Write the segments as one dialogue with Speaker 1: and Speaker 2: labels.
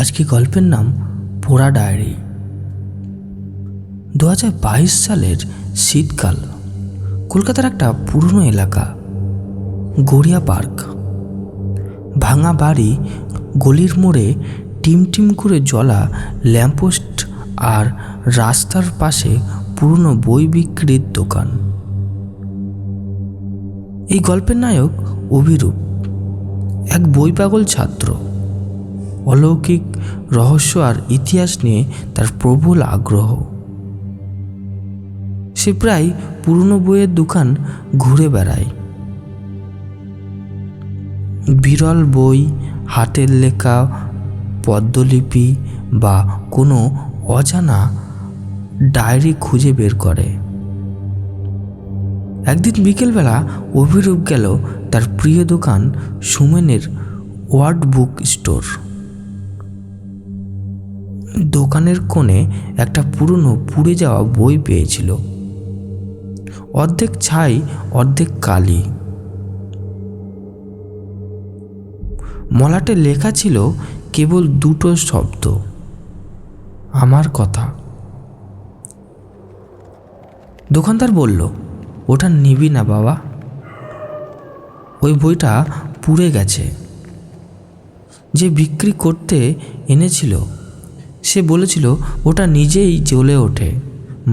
Speaker 1: আজকে গল্পের নাম পোড়া ডায়েরি। 2022 সালের শীতকাল, কলকাতার একটা পুরনো এলাকা, গড়িয়া পার্ক। ভাঙা বাড়ি, গলির মোড়ে টিমটিম করে জ্বলা ল্যাম্পপোস্ট আর রাস্তার পাশে পুরনো বই বিক্রির দোকান। এই গল্পের নায়ক অভিরূপ, এক বই পাগল ছাত্র। অলৌকিক রহস্য আর ইতিহাস নিয়ে তার প্রবল আগ্রহ। সে প্রায় পুরনো বইয়ের দোকান ঘুরে বেড়ায়। বিরল বই, হাতের লেখা পদ্মলিপি বা কোনো অজানা ডায়েরি খুঁজে বের করে। একদিন বিকেলবেলা অভিরূপ গেল তার প্রিয় দোকান সুমেনের ওয়ার্ড বুক স্টোর। দোকানের কোণে একটা পুরনো পুড়ে যাওয়া বই পেয়েছিল, অর্ধেক ছাই অর্ধেক কালি। মলাটে লেখা ছিল কেবল দুটো শব্দ, আমার কথা। দোকানদার বলল, ওটা নিবি না বাবা, ওই বইটা পুড়ে গেছে। যে বিক্রি করতে এনেছিল সে বলেছিল ওটা নিজেই জ্বলে ওঠে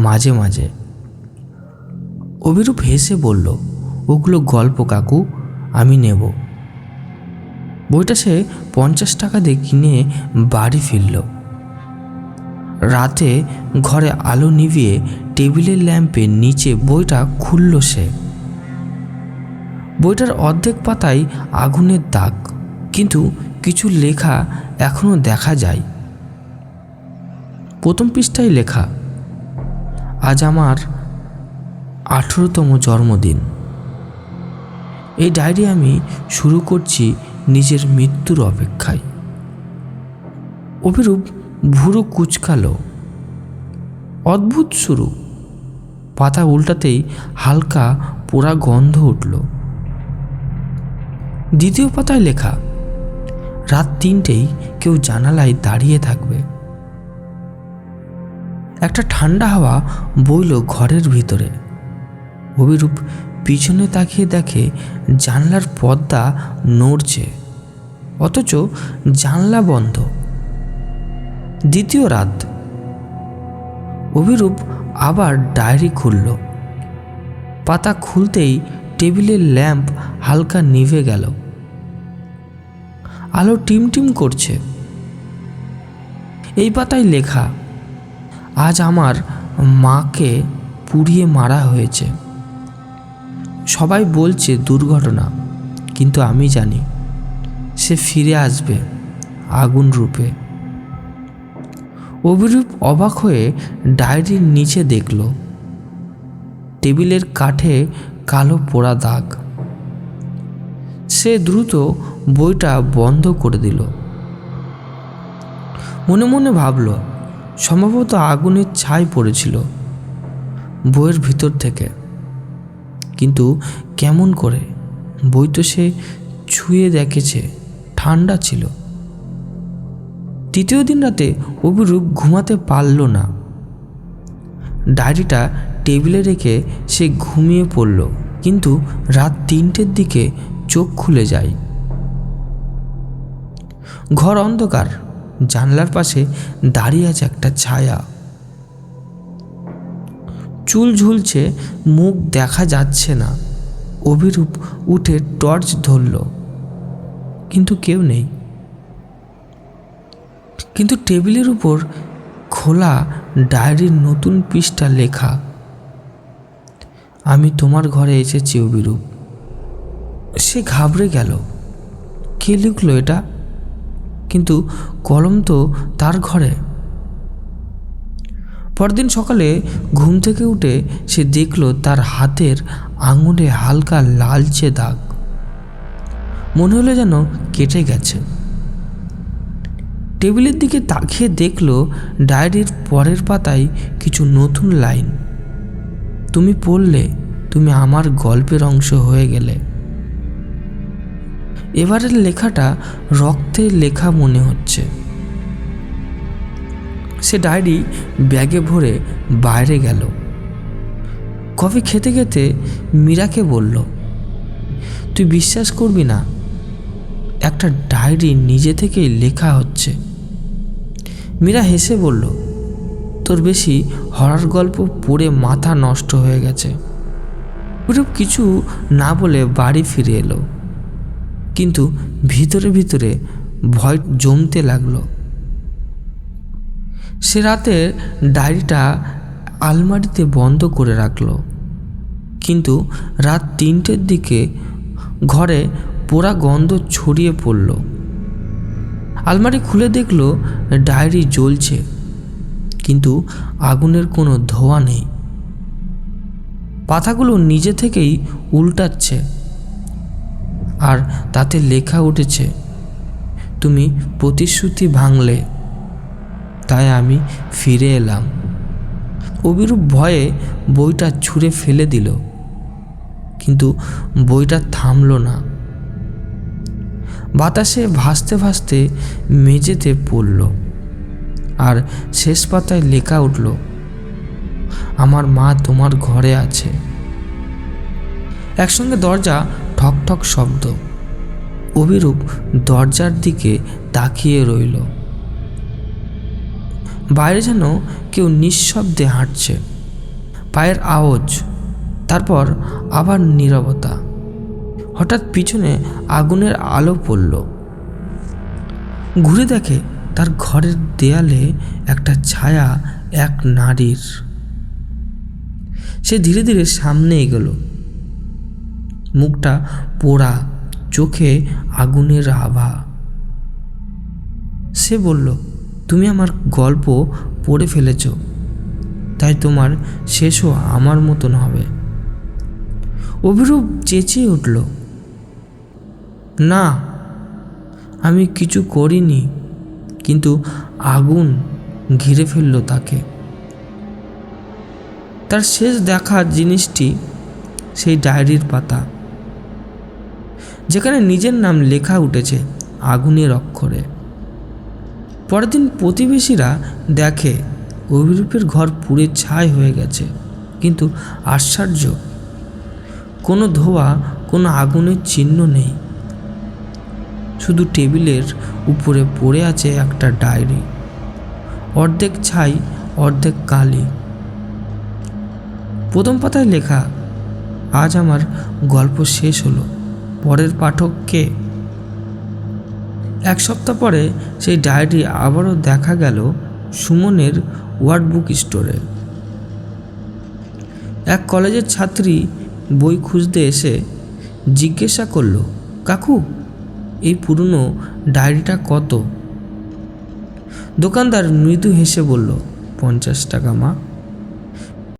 Speaker 1: মাঝে মাঝে। অভিরূপ হেসে বলল, ওগুলো গল্প কাকু, আমি নেব। বইটা সে 50 টাকা দিয়ে কিনে বাড়ি ফিরল। রাতে ঘরে আলো নিভিয়ে টেবিলের ল্যাম্পের নিচে বইটা খুলল সে। বইটার অর্ধেক পাতায় আগুনের দাগ, কিন্তু কিছু লেখা এখনো দেখা যায়। প্রথম পৃষ্ঠায় লেখা, আজ আমার 18তম জন্মদিন। এই ডায়েরি আমি শুরু করছি নিজের মৃত্যুর অপেক্ষায়। অভিরূপ ভুরু কুঁচকালো। অদ্ভুত শুরু। পাতা উল্টাতেই হালকা পোড়া গন্ধ উঠল। দ্বিতীয় পাতায় লেখা, রাত 3টেই কেউ জানালায় দাঁড়িয়ে থাকবে। একটা ঠান্ডা হাওয়া বইল ঘরের ভিতরে। অভিরূপ পিছনে তাকিয়ে দেখে জানলার পর্দা নড়ছে, অথচ জানলা বন্ধ। দ্বিতীয় রাত। অভিরূপ আবার ডায়েরি খুলল। পাতা খুলতেই টেবিলের ল্যাম্প হালকা নিভে গেল। আলো টিমটিম করছে। এই পাতায় লেখা, আজ আমার মাকে পুড়িয়ে মারা হয়েছে। সবাই বলছে দুর্ঘটনা, কিন্তু আমি জানি সে ফিরে আসবে আগুন রূপে। অভিরূপ অবাক হয়ে ডায়েরির নিচে দেখল, টেবিলের কাঠে কালো পোড়া দাগ। সে দ্রুত বইটা বন্ধ করে দিল। মনে মনে ভাবল, সম্ভবত আগুনের ছাই পড়েছিল বইয়ের ভিতর থেকে। কিন্তু কেমন করে? বই তো সে ছুঁয়ে দেখেছে, ঠান্ডা ছিল। তৃতীয় দিন রাতে অভিরূপ ঘুমাতে পারল না। ডায়েরিটা টেবিলে রেখে সে ঘুমিয়ে পড়ল, কিন্তু রাত 3টের দিকে চোখ খুলে যায়। ঘর অন্ধকার। জানলার পাশে দাঁড়িয়ে আছে একটা ছায়া। চুল ঝুলছে, মুখ দেখা যাচ্ছে না। অভিরূপ উঠে টর্চ ধরল, কিন্তু কেউ নেই। কিন্তু টেবিলের উপর খোলা ডায়েরির নতুন পৃষ্ঠা লেখা, আমি তোমার ঘরে এসেছি অভিরূপ। সে ঘাবড়ে গেল, কে লিখলো এটা? কিন্তু কলম তো তার ঘরে। পরদিন সকালে ঘুম থেকে উঠে সে দেখল তার হাতের আঙুলে হালকা লালচে দাগ। মনে হলো যেন কেটে গেছে। টেবিলের দিকে তাকিয়ে দেখল ডায়েরির পরের পাতায় কিছু নতুন লাইন, তুমি পড়লে তুমি আমার গল্পের অংশ হয়ে গেলে। এবারের লেখাটা রক্তে লেখা মনে হচ্ছে। সে ডায়েরি ব্যাগে ভরে বাইরে গেল। কফি খেতে খেতে মীরাকে বলল, তুই বিশ্বাস করবি না, একটা ডায়েরি নিজে থেকেই লেখা হচ্ছে। মীরা হেসে বলল, তোর বেশি হরর গল্প পড়ে মাথা নষ্ট হয়ে গেছে। অভিরূপ কিছু না বলে বাড়ি ফিরে এলো, কিন্তু ভিতরে ভিতরে ভয় জমতে লাগলো। সে রাতে ডায়েরিটা আলমারিতে বন্ধ করে রাখলো, কিন্তু রাত 3টের দিকে ঘরে পোড়া গন্ধ ছড়িয়ে পড়ল। আলমারি খুলে দেখলো ডায়েরি জ্বলছে, কিন্তু আগুনের কোনো ধোঁয়া নেই। পাতাগুলো নিজে থেকেই উল্টাচ্ছে, আর তাতে লেখা উঠেছে, তুমি প্রতিশ্রুতি ভাঙলে, তাই আমি ফিরে এলাম। অভিরূপ ভয়ে বইটা ছুঁড়ে ফেলে দিল, কিন্তু বইটা থামল না। বাতাসে ভাসতে ভাসতে মেঝেতে পড়ল, আর শেষ পাতায় লেখা উঠল, আমার মা তোমার ঘরে আছে। একসঙ্গে দরজা ঠক ঠক শব্দ। অভিরূপ দরজার দিকে তাকিয়ে রইল। বাইরে যেন কেউ নিঃশব্দে হাঁটছে, পায়ের আওয়াজ, তারপর আবার নীরবতা। হঠাৎ পিছনে আগুনের আলো পড়ল। ঘুরে দেখে তার ঘরের দেয়ালে একটা ছায়া, এক নারীর। সে ধীরে ধীরে সামনে এগোলো, মুখটা পোড়া, চোখে আগুনের আভা। সে বলল, তুমি আমার গল্প পড়ে ফেলেছ, তাই তোমার শেষও আমার মতন হবে। অভিরূপ চেঁচিয়ে উঠল, না, আমি কিছু করিনি, কিন্তু আগুন ঘিরে ফেলল তাকে। তার শেষ দেখা জিনিসটি সেই ডায়েরির পাতা, যেখানে নিজের নাম লেখা উঠেছে আগুনের অক্ষরে। পরের দিন প্রতিবেশীরা দেখে অভিরূপের ঘর পুড়ে ছাই হয়ে গেছে, কিন্তু আশ্চর্য, কোনো ধোঁয়া, কোনো আগুনের চিহ্ন নেই। শুধু টেবিলের উপরে পড়ে আছে একটা ডায়েরি, অর্ধেক ছাই অর্ধেক কালি। প্রথম পাতায় লেখা, আজ আমার গল্প শেষ হলো, পরের পাঠক কে? 1 সপ্তাহ পরে সেই ডায়েরি আবারও দেখা গেল সুমনের ওয়ার্ড বুক স্টোরে। এক কলেজের ছাত্রী বই খুঁজতে এসে জিজ্ঞাসা করল, কাকু, এই পুরনো ডায়েরিটা কত? দোকানদার মৃদু হেসে বলল, 50 টাকা মা।